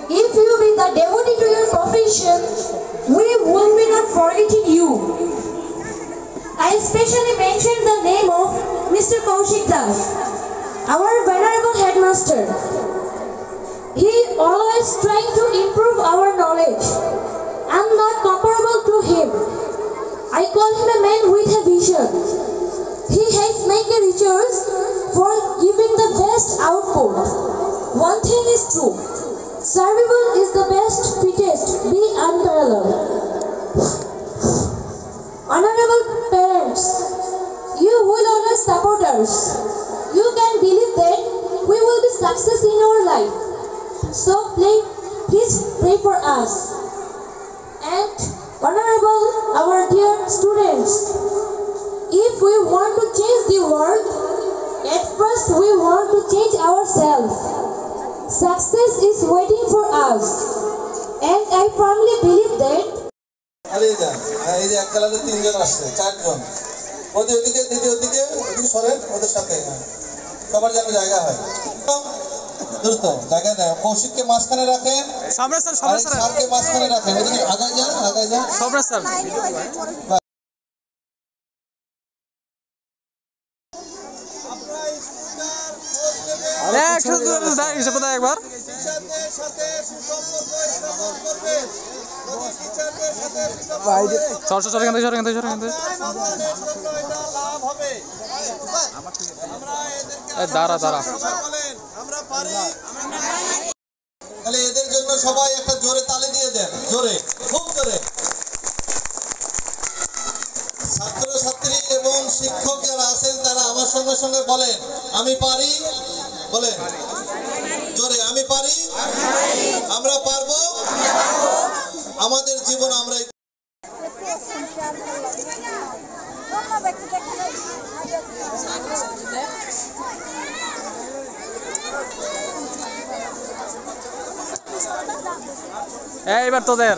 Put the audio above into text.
If you be the devotee to your profession, we will be not forgetting you. I especially mention the name of Mr. Kaushik Das, our venerable headmaster. He always trying to improve our knowledge. I am not comparable to him. I call him a man with a vision. He has made a research for giving the best output. One thing is true. Survival is the best, fittest, be unparalleled. Honorable parents, you will always support us. You can believe that we will be success in our life. So please pray for us. And honorable our dear students, if we want to change the world, at first we want to change ourselves. Success is waiting for us, and I firmly believe that. এই যে এক কালারে তিনজন আসছে, চারজন। ওদিকে দ্বিতীয় ওদিকে সরেন, ওদের সাথে সবার যেন জায়গা হয়। দ্রুত জায়গা দেয়। কৌশিককে মাঝখানে রাখেন, স্যারকে মাঝখানে রাখেন। ওদিকে আগায় যান। সম্রাট স্যার। একবার দাঁড়া তাহলে এদের জন্য সবাই একটা জোরে তালি দিয়ে দেন, জোরে, খুব জোরে। ছাত্রছাত্রী এবং শিক্ষক যারা আছেন তারা আমার সঙ্গে সঙ্গে বলেন, আমি পারি। বলেন জোরে, আমি পারি, আমরা পারবো, আমাদের জীবন আমরা। এইবার তোদের